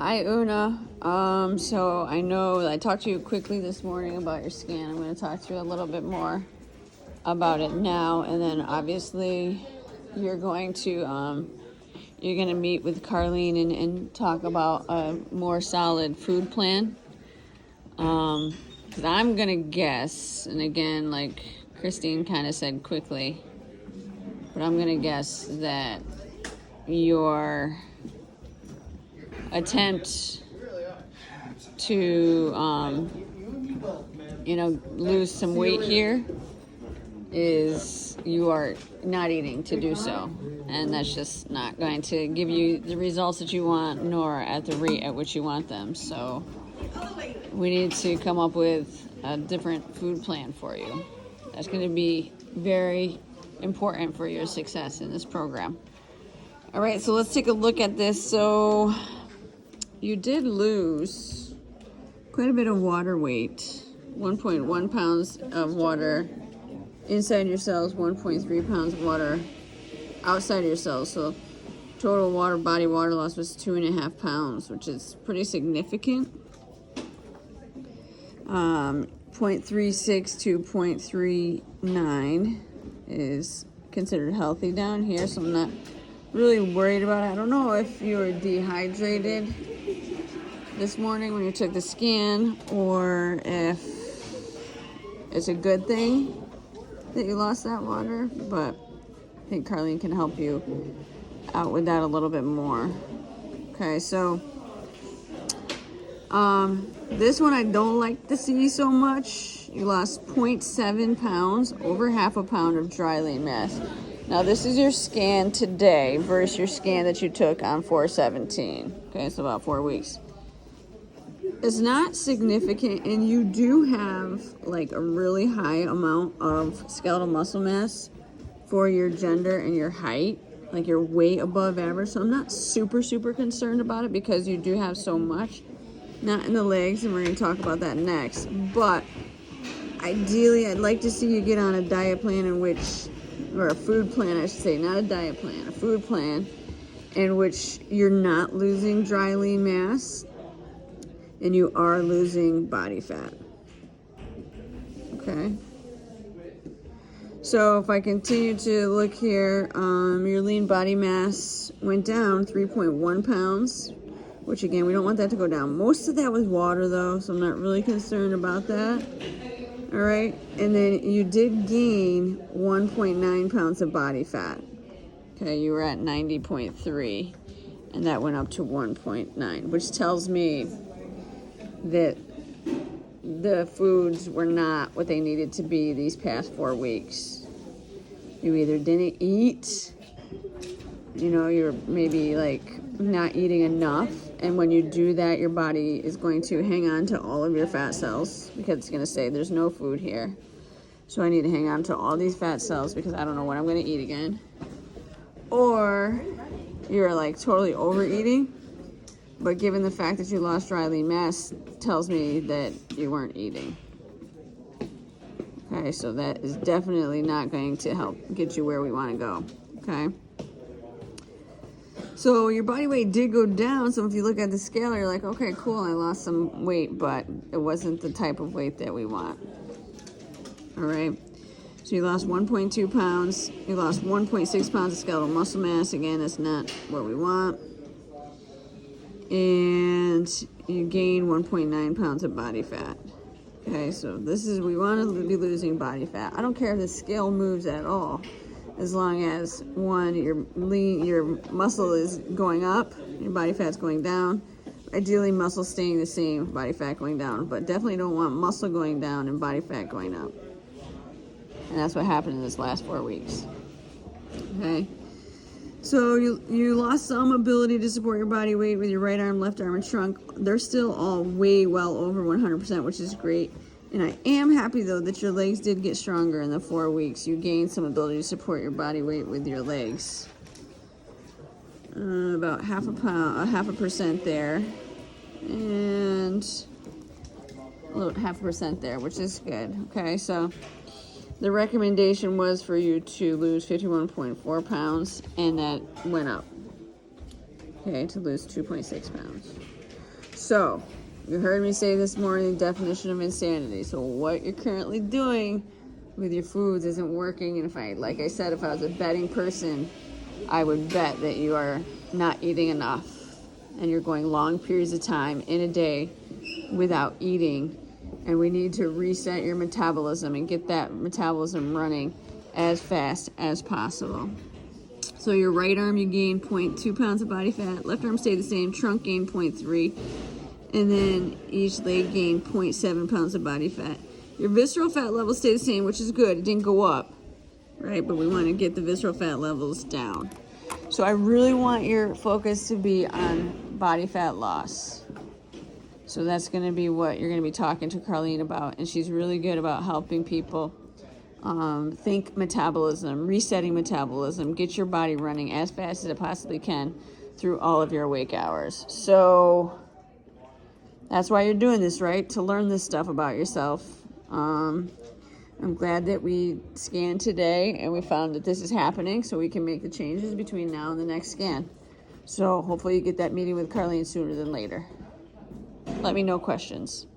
Hi, Una. So I know I talked to you quickly this morning about your scan. I'm going to talk to you a little bit more about it now, and then obviously you're going to meet with Carlene and talk about a more solid food plan. Because I'm going to guess, and again, like Christine kind of said quickly, but I'm going to guess that your attempt to lose some weight here is you are not eating to do so, and that's just not going to give you the results that you want, nor at the rate at which you want them. So we need to come up with a different food plan for you. That's going to be very important for your success in this program. All right, so let's take a look at this. So you did lose quite a bit of water weight, 1.1 pounds of water inside your cells, 1.3 pounds of water outside of your cells. So total body water loss was 2.5 pounds, which is pretty significant. 0.36 to 0.39 is considered healthy down here, so I'm not really worried about it. I don't know if you were dehydrated this morning when you took the scan, or if it's a good thing that you lost that water, but I think Carlene can help you out with that a little bit more. Okay, so this one I don't like to see so much. You lost 0.7 pounds, over half a pound of dry lean mass. Now this is your scan today versus your scan that you took on 4/17. Okay, so about 4 weeks. It's not significant, and you do have like a really high amount of skeletal muscle mass for your gender and your height. Like you're way above average, so I'm not super concerned about it because you do have so much. Not in the legs, and we're going to talk about that next. But ideally, I'd like to see you get on a diet plan or a food plan, I should say, not a diet plan, a food plan in which you're not losing dry lean mass and you are losing body fat. Okay. So if I continue to look here, your lean body mass went down 3.1 pounds, which again, we don't want that to go down. Most of that was water though, so I'm not really concerned about that. All right, and then you did gain 1.9 pounds of body fat. Okay, you were at 90.3, and that went up to 1.9, which tells me that the foods were not what they needed to be these past 4 weeks. You either didn't eat, you're maybe like not eating enough, and when you do that, your body is going to hang on to all of your fat cells because it's going to say there's no food here, so I need to hang on to all these fat cells because I don't know when I'm going to eat again. Or you're like totally overeating, but given the fact that you lost dry lean mass tells me that you weren't eating. Okay, so that is definitely not going to help get you where we want to go. Okay. So your body weight did go down. So if you look at the scale, you're like, okay, cool, I lost some weight, but it wasn't the type of weight that we want. All right. So you lost 1.2 pounds. You lost 1.6 pounds of skeletal muscle mass. Again, that's not what we want. And you gained 1.9 pounds of body fat. Okay, so we want to be losing body fat. I don't care if the scale moves at all, as long as one, your muscle is going up, your body fat's going down. Ideally, muscle staying the same, body fat going down, but definitely don't want muscle going down and body fat going up. And that's what happened in this last 4 weeks. Okay. So you lost some ability to support your body weight with your right arm, left arm, and trunk. They're still all way well over 100%, which is great. And I am happy, though, that your legs did get stronger in the 4 weeks. You gained some ability to support your body weight with your legs. About half a percent there. And a little 0.5% there, which is good. Okay, so the recommendation was for you to lose 51.4 pounds, and that went up, okay, to lose 2.6 pounds. So, you heard me say this morning the definition of insanity. So what you're currently doing with your foods isn't working. And if I was a betting person, I would bet that you are not eating enough and you're going long periods of time in a day without eating. And we need to reset your metabolism and get that metabolism running as fast as possible. So your right arm, you gain 0.2 pounds of body fat. Left arm stayed the same. Trunk gained 0.3. And then each leg gained 0.7 pounds of body fat. Your visceral fat levels stay the same, which is good. It didn't go up, right? But we want to get the visceral fat levels down. So I really want your focus to be on body fat loss. So that's going to be what you're going to be talking to Carlene about. And she's really good about helping people think metabolism, resetting metabolism, get your body running as fast as it possibly can through all of your awake hours. So that's why you're doing this, right? To learn this stuff about yourself. I'm glad that we scanned today and we found that this is happening so we can make the changes between now and the next scan. So hopefully you get that meeting with Carlene sooner than later. Let me know questions.